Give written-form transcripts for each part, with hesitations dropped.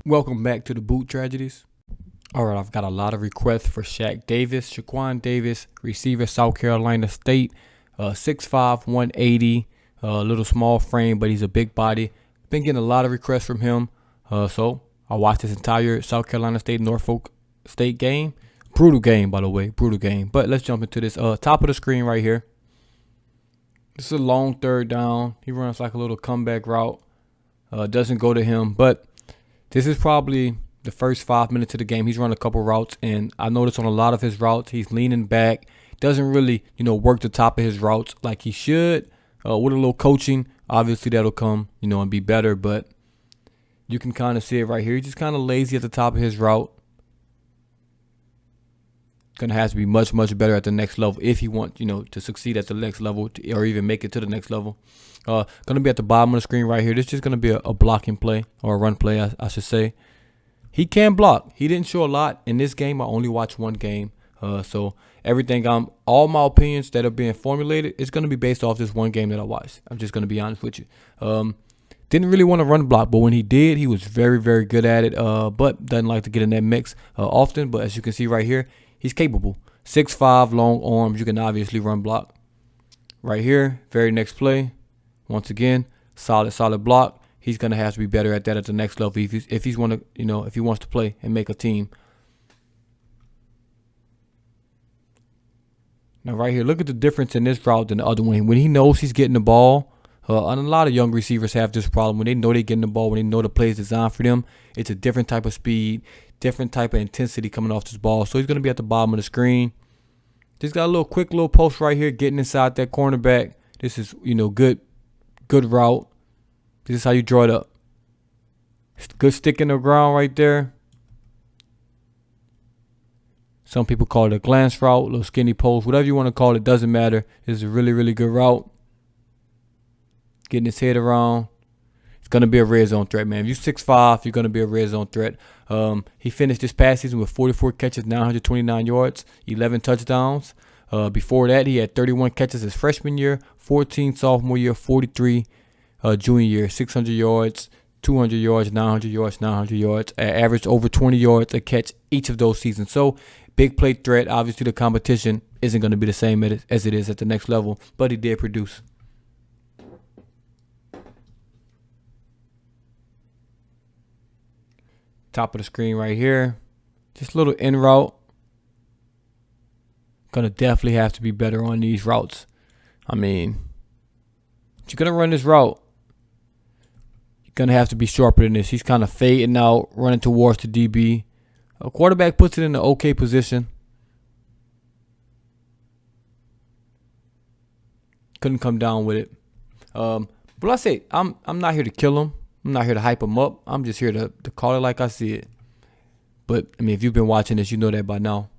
Welcome back to the Boot Tragedies. All right, I've got a lot of requests for Shaq Davis, Shaquan Davis, receiver, South Carolina State, 6'5", 180, little small frame, but he's a big body. Been getting a lot of requests from him, so I watched this entire South Carolina State Norfolk State game. Brutal game, by the way, brutal game. But let's jump into this. Top of the screen right here. This is a long third down. He runs like a little comeback route. Doesn't go to him, but this is probably the first 5 minutes of the game. He's run a couple routes, and I noticed on a lot of his routes, he's leaning back. Doesn't really, work the top of his routes like he should. With a little coaching, obviously that'll come, and be better. But you can kind of see it right here. He's just kind of lazy at the top of his route. Gonna have to be much, much better at the next level if he wants, to succeed at the next level or even make it to the next level. Gonna be at the bottom of the screen right here. This is just gonna be a blocking play or a run play, I should say. He can block. He didn't show a lot in this game. I only watched one game, so everything all my opinions that are being formulated is gonna be based off this one game that I watched. I'm just gonna be honest with you. Didn't really want to run block, but when he did, he was very, very good at it. But doesn't like to get in that mix often. But as you can see right here, he's capable. 6'5", long arms. You can obviously run block. Right here, very next play. Once again, solid block. He's gonna have to be better at that at the next level if he wants to play and make a team. Now right here, look at the difference in this route than the other one. When he knows he's getting the ball, and a lot of young receivers have this problem. When they know they're getting the ball, when they know the play is designed for them, it's a different type of speed, different type of intensity coming off this ball. So he's going to be at the bottom of the screen. Just got a quick little post right here, getting inside that cornerback. This is, good route. This is how you draw it up. Good stick in the ground right there. Some people call it a glance route, little skinny post, whatever you want to call it, doesn't matter. This is a really, really good route. Getting his head around. It's going to be a red zone threat, man. If you're 6'5", you're going to be a red zone threat. He finished this past season with 44 catches, 929 yards, 11 touchdowns. Before that, he had 31 catches his freshman year, 14 sophomore year, 43 junior year, 600 yards, 200 yards, 900 yards, 900 yards. Averaged over 20 yards a catch each of those seasons. So, big play threat. Obviously, the competition isn't going to be the same as it is at the next level, but he did produce. Top of the screen right here. Just a little in route. Gonna definitely have to be better on these routes. If you're gonna run this route, you're gonna have to be sharper than this. He's kind of fading out, running towards the DB. A quarterback puts it in an okay position. Couldn't come down with it. But I say I'm not here to kill him. I'm not here to hype him up. I'm just here to call it like I see it. But, if you've been watching this, you know that by now.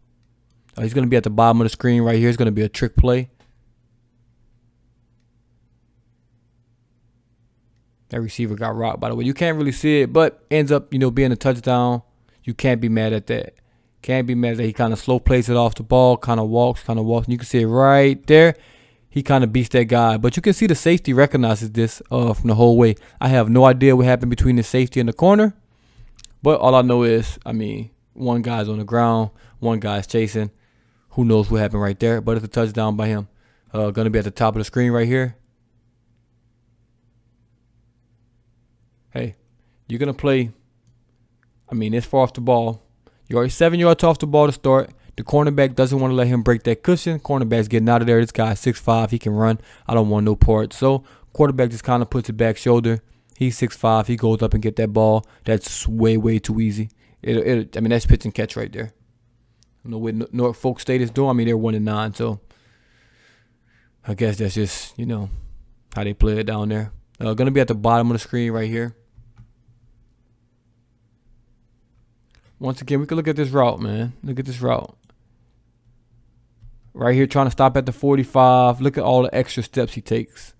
He's going to be at the bottom of the screen right here. It's going to be a trick play. That receiver got rocked, by the way. You can't really see it, but ends up, being a touchdown. You can't be mad at that. Can't be mad at that. He kind of slow plays it off the ball, kind of walks. And you can see it right there. He kind of beats that guy. But you can see the safety recognizes this from the whole way. I have no idea what happened between the safety and the corner. But all I know is, one guy's on the ground, one guy's chasing. Who knows what happened right there. But it's a touchdown by him. Going to be at the top of the screen right here. Hey, you're going to play, this far off the ball. You're already 7 yards off the ball to start. The cornerback doesn't want to let him break that cushion. Cornerback's getting out of there. This guy's 6'5". He can run. I don't want no part. So quarterback just kind of puts it back shoulder. He's 6'5". He goes up and get that ball. That's way, way too easy. That's pitch and catch right there. I know what Norfolk State is doing. They're 1-9. So I guess that's just, how they play it down there. Going to be at the bottom of the screen right here. Once again, we can look at this route, man. Look at this route. Right here, trying to stop at the 45. Look at all the extra steps he takes.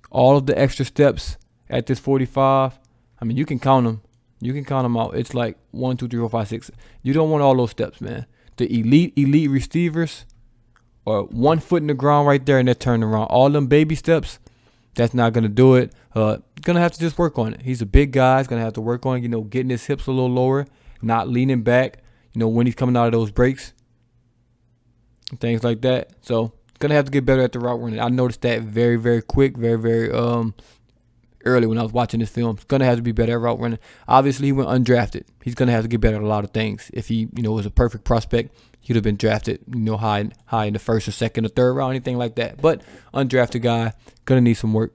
All of the extra steps at this 45. You can count them. You can count them out. It's like 1, 2, 3, 4, 5, 6. You don't want all those steps, man. The elite receivers are 1 foot in the ground right there and they're turning around. All them baby steps, That's not going to do it. Going to have to just work on it. He's a big guy. He's going to have to work on, getting his hips a little lower, not leaning back, when he's coming out of those breaks and things like that. So, going to have to get better at the route running. I noticed that very, very quick, very, very early when I was watching this film. He's going to have to be better at route running. Obviously, he went undrafted. He's going to have to get better at a lot of things. If he, was a perfect prospect, he'd have been drafted, high in the first or second or third round, anything like that. But undrafted guy, going to need some work.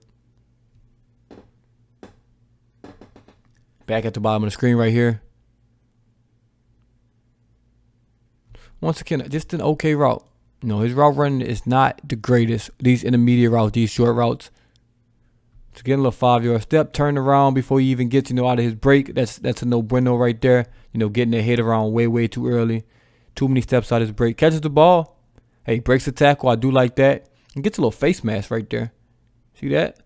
Back at the bottom of the screen right here. Once again, just an okay route. His route running is not the greatest. These intermediate routes, these short routes. To get a little 5-yard step, turn around before he even gets, out of his break. That's a no-bueno right there. Getting their head around way too early. Too many steps out of his break. Catches the ball. Hey, breaks the tackle. I do like that. And gets a little face mask right there. See that?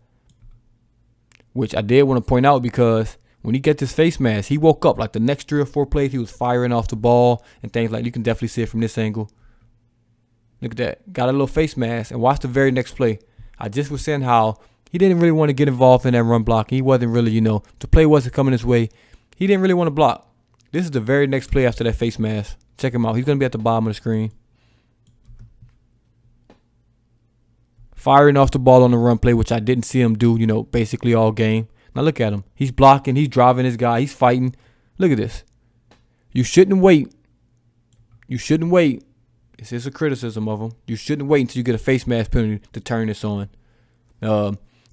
Which I did want to point out because when he gets his face mask, he woke up. Like the next 3 or 4 plays, he was firing off the ball and things like that. You can definitely see it from this angle. Look at that. Got a little face mask. And watch the very next play. I just was saying how he didn't really want to get involved in that run block. He wasn't really, the play wasn't coming his way. He didn't really want to block. This is the very next play after that face mask. Check him out. He's going to be at the bottom of the screen. Firing off the ball on the run play, which I didn't see him do, basically all game. Now look at him. He's blocking. He's driving his guy. He's fighting. Look at this. You shouldn't wait. You shouldn't wait. This is a criticism of him. You shouldn't wait until you get a face mask penalty to turn this on.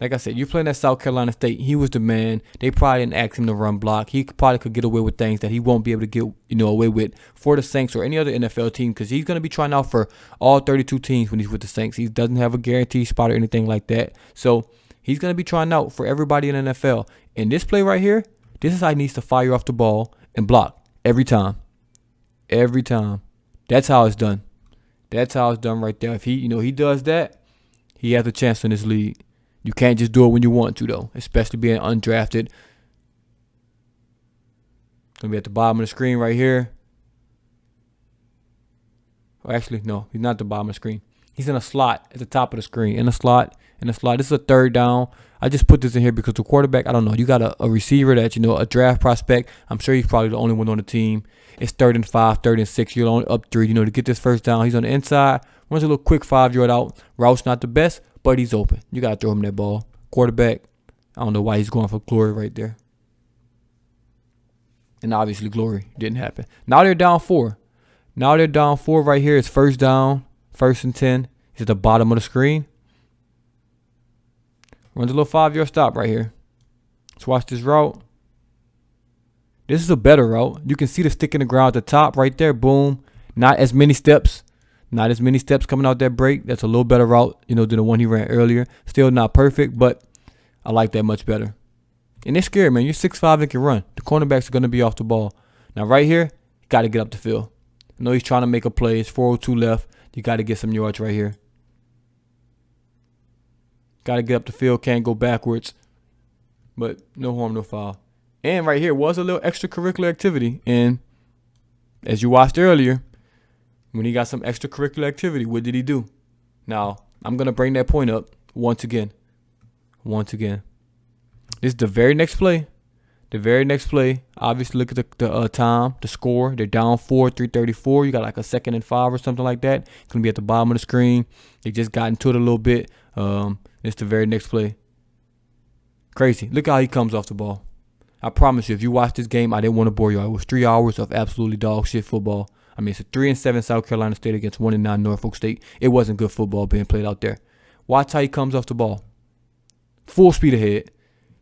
Like I said, you're playing at South Carolina State. He was the man. They probably didn't ask him to run block. He probably could get away with things that he won't be able to get, away with for the Saints or any other NFL team because he's going to be trying out for all 32 teams when he's with the Saints. He doesn't have a guaranteed spot or anything like that. So he's going to be trying out for everybody in the NFL. And this play right here, this is how he needs to fire off the ball and block every time. Every time. That's how it's done. That's how it's done right there. If he does that, he has a chance in this league. You can't just do it when you want to, though, especially being undrafted. Going to be at the bottom of the screen right here. Oh, actually, no, he's not at the bottom of the screen. He's in a slot at the top of the screen. In a slot. This is a third down. I just put this in here because the quarterback, I don't know. You got a receiver that, a draft prospect. I'm sure he's probably the only one on the team. It's 3rd and 5, 3rd and 6. You're only up 3, to get this first down. He's on the inside. Runs a little quick 5-yard out. Route's not the best, but he's open. You got to throw him that ball. Quarterback, I don't know why he's going for glory right there. And obviously glory didn't happen. Now they're down 4. Right here. It's first down, 1st and 10. He's at the bottom of the screen. Runs a little 5-yard stop right here. Let's watch this route. This is a better route. You can see the stick in the ground at the top right there. Boom. Not as many steps. Not as many steps coming out that break. That's a little better route, than the one he ran earlier. Still not perfect, but I like that much better. And it's scary, man. You're 6'5" and can run. The cornerbacks are going to be off the ball. Now, right here, you got to get up the field. I know he's trying to make a play. It's 4:02 left. You got to get some yards right here. Got to get up the field. Can't go backwards. But no harm, no foul. And right here was a little extracurricular activity. And as you watched earlier, when he got some extracurricular activity, what did he do? Now, I'm going to bring that point up once again. This is the very next play. Obviously, look at the time, the score. They're down 4, 3:34. You got like a 2nd and 5 or something like that. It's going to be at the bottom of the screen. They just got into it a little bit. It's the very next play. Crazy. Look how he comes off the ball. I promise you, if you watch this game, I didn't want to bore you. It was 3 hours of absolutely dog shit football. I mean, it's a 3-7 South Carolina State against 1-9 Norfolk State. It wasn't good football being played out there. Watch how he comes off the ball. Full speed ahead.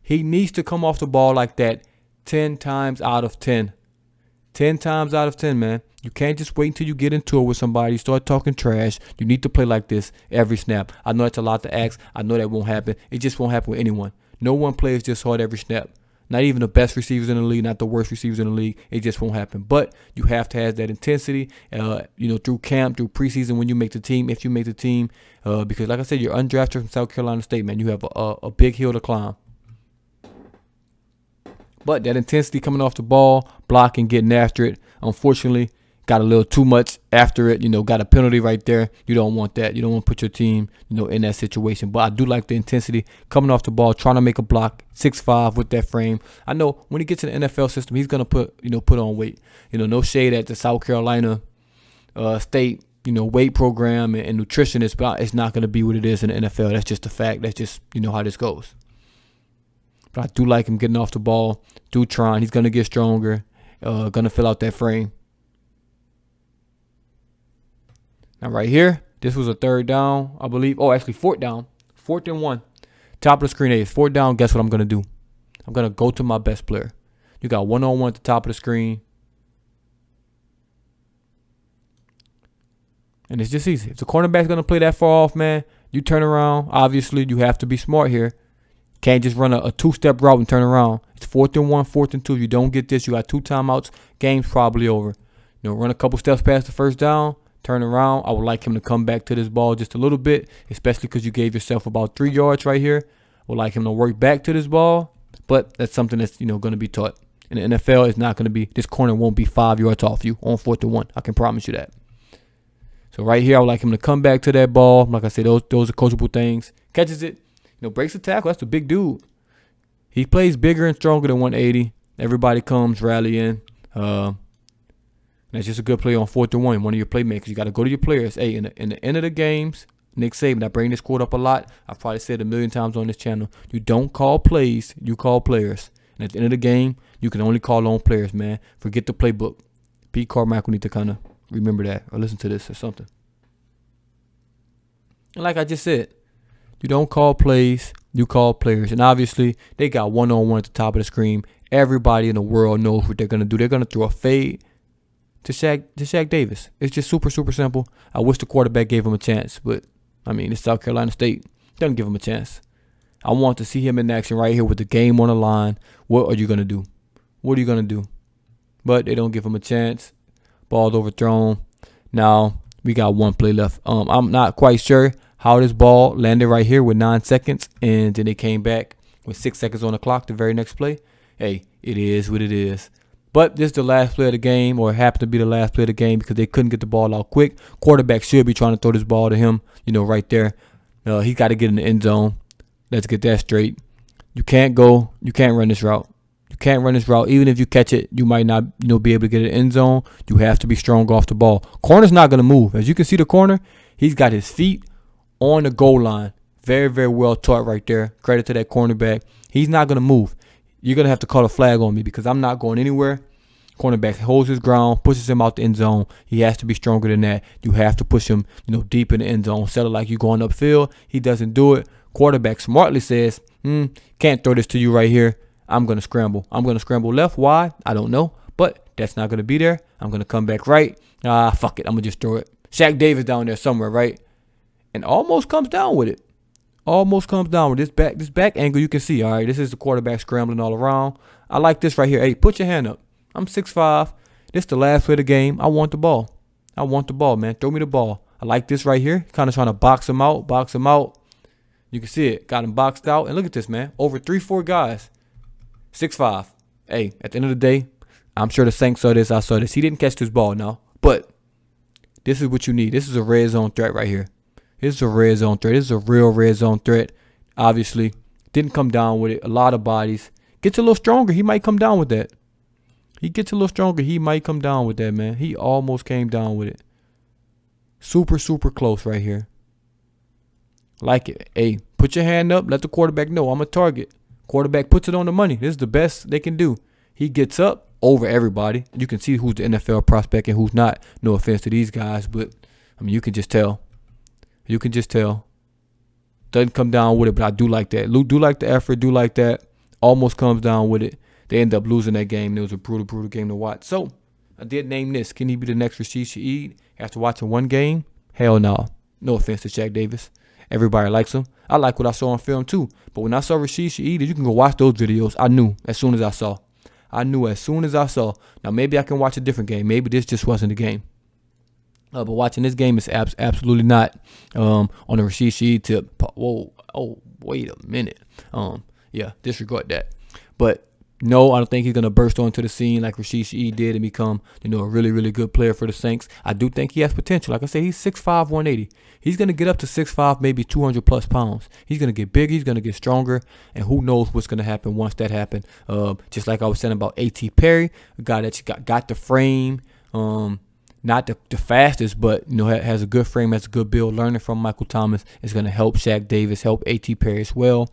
He needs to come off the ball like that 10 times out of 10. 10 times out of 10, man. You can't just wait until you get into it with somebody, start talking trash. You need to play like this every snap. I know that's a lot to ask. I know that won't happen. It just won't happen with anyone. No one plays this hard every snap. Not even the best receivers in the league, not the worst receivers in the league. It just won't happen. But you have to have that intensity, through camp, through preseason when you make the team, if you make the team. Because like I said, you're undrafted from South Carolina State, man. You have a big hill to climb. But that intensity coming off the ball, blocking, getting after it, unfortunately, got a little too much after it, got a penalty right there. You don't want that. You don't want to put your team, in that situation. But I do like the intensity coming off the ball, trying to make a block, 6'5" with that frame. I know when he gets in the NFL system, he's gonna put on weight. No shade at the South Carolina State, weight program and nutritionist, but it's not gonna be what it is in the NFL. That's just a fact. That's just how this goes. But I do like him getting off the ball, trying. He's gonna get stronger, gonna fill out that frame. Now right here, this was a third down, I believe. Oh, actually fourth down. 4th and 1. Top of the screen. Hey, it's 4th down. Guess what I'm going to do? I'm going to go to my best player. You got one-on-one at the top of the screen. And it's just easy. If the cornerback's going to play that far off, man, you turn around. Obviously, you have to be smart here. Can't just run a two-step route and turn around. It's 4th and 1, 4th and 2. If you don't get this, you got 2 timeouts. Game's probably over. Run a couple steps past the first down. Turn around. I would like him to come back to this ball just a little bit, especially because you gave yourself about 3 yards right here. I would like him to work back to this ball, but that's something that's going to be taught. In the NFL, it's not going to be, this corner won't be 5 yards off you on 4th and 1. I can promise you that. So right here, I would like him to come back to that ball. Like I said, those are coachable things. Catches it, breaks the tackle. That's a big dude. He plays bigger and stronger than 180. Everybody comes rallying. That's just a good play on 4th and 1. One of your playmakers. You got to go to your players. Hey, in the end of the games, Nick Saban, I bring this quote up a lot. I've probably said it a million times on this channel. You don't call plays, you call players. And at the end of the game, you can only call on players, man. Forget the playbook. Pete Carmichael need to kind of remember that or listen to this or something. And like I just said, you don't call plays, you call players. And obviously, they got one-on-one at the top of the screen. Everybody in the world knows what they're going to do. They're going to throw a fade to Shaq Davis. It's just super, super simple. I wish the quarterback gave him a chance, but, it's South Carolina State. Doesn't give him a chance. I want to see him in action right here with the game on the line. What are you going to do? What are you going to do? But they don't give him a chance. Ball's overthrown. Now, we got 1 play left. I'm not quite sure how this ball landed right here with 9 seconds, and then they came back with 6 seconds on the clock the very next play. Hey, it is what it is. But this is the last play of the game, or it happened to be the last play of the game because they couldn't get the ball out quick. Quarterback should be trying to throw this ball to him, right there. He got to get in the end zone. Let's get that straight. You can't run this route. You can't run this route. Even if you catch it, you might not, be able to get it in the end zone. You have to be strong off the ball. Corner's not going to move. As you can see the corner, he's got his feet on the goal line. Very, very well taught right there. Credit to that cornerback. He's not going to move. You're going to have to call a flag on me because I'm not going anywhere. Cornerback holds his ground, pushes him out the end zone. He has to be stronger than that. You have to push him, deep in the end zone. Settle like you're going upfield. He doesn't do it. Quarterback smartly says, can't throw this to you right here. I'm going to scramble. I'm going to scramble left. Why? I don't know. But that's not going to be there. I'm going to come back right. Fuck it. I'm going to just throw it. Shaq Davis down there somewhere, right? And almost comes down with it. Almost comes down with this back angle. You can see, all right, this is the quarterback scrambling all around. I like this right here. Hey, put your hand up. I'm 6'5". This is the last play of the game. I want the ball. I want the ball, man. Throw me the ball. I like this right here. Kind of trying to box him out. You can see it. Got him boxed out. And look at this, man. Over 3-4 guys. 6'5". Hey, at the end of the day, I'm sure the Saints saw this. I saw this. He didn't catch this ball now. But this is what you need. This is a red zone threat right here. This is a red zone threat. This is a real red zone threat. Obviously, didn't come down with it. A lot of bodies. Gets a little stronger. He might come down with that. He might come down with that, man. He almost came down with it. Super, super close right here. Like it. Hey, put your hand up. Let the quarterback know I'm a target. Quarterback puts it on the money. This is the best they can do. He gets up over everybody. You can see who's the NFL prospect and who's not. No offense to these guys, but, you can just tell. Doesn't come down with it, but I do like that. Do like the effort. Do like that. Almost comes down with it. They end up losing that game. It was a brutal, brutal game to watch. So, I did name this. Can he be the next Rashid Shaheed after watching one game? Hell no. No offense to Shaq Davis. Everybody likes him. I like what I saw on film too. But when I saw Rashid Shaheed, you can go watch those videos. I knew as soon as I saw. Now, maybe I can watch a different game. Maybe this just wasn't the game. But watching this game is absolutely not on the Rashid Shaheed tip. Whoa. Oh, wait a minute. Yeah, disregard that. But No, I don't think he's gonna burst onto the scene like Rashid Shaheed did and become, a really, really good player for the Saints. I do think he has potential. Like I said, he's 6'5", 180. He's gonna get up to 6'5", maybe 200 plus pounds. He's gonna get bigger. He's gonna get stronger, and who knows what's gonna happen once that happens. Just like I was saying about A.T. Perry, a guy that got the frame. Not the fastest, but has a good frame, has a good build. Learning from Michael Thomas is going to help Shaq Davis, help A.T. Perry as well.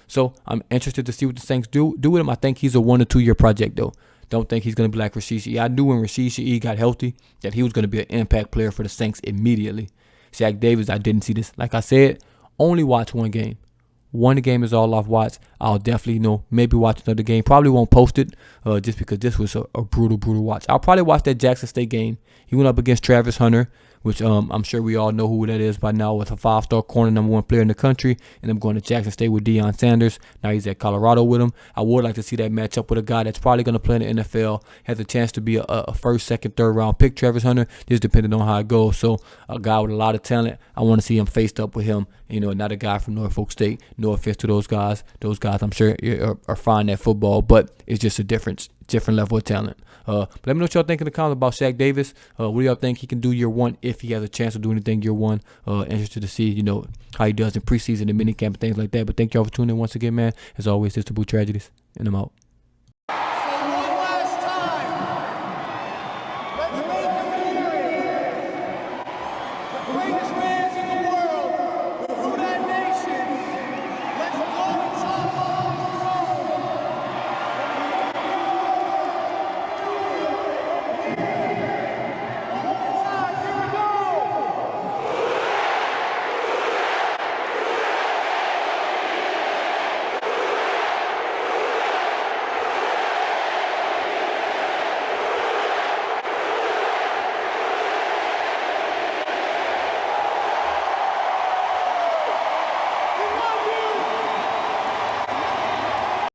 So I'm interested to see what the Saints do with him. I think he's a 1 or 2 year project though. Don't think he's going to be like Rashid Shaheed. I knew when Rashid Shaheed got healthy that he was going to be an impact player for the Saints immediately. Shaq Davis, I didn't see this. Like I said, only watch one game. One game is all I've watched. I'll definitely, maybe watch another game. Probably won't post it just because this was a brutal, brutal watch. I'll probably watch that Jackson State game. He went up against Travis Hunter, which I'm sure we all know who that is by now, with a 5-star corner, number 1 player in the country. And I'm going to Jackson State with Deion Sanders. Now he's at Colorado with him. I would like to see that match up with a guy that's probably going to play in the NFL, has a chance to be a first, second, third round pick, Travis Hunter, just depending on how it goes. So a guy with a lot of talent, I want to see him faced up with him. Not a guy from Norfolk State. No offense to those guys. Those guys, I'm sure, are fine at football, but it's just a different level of talent. But let me know what y'all think in the comments about Shaq Davis. What do y'all think he can do year 1 if he has a chance to do anything year 1? Interested to see, how he does in preseason and minicamp and things like that. But thank y'all for tuning in once again, man. As always, it's the Boo Tragedies, and I'm out.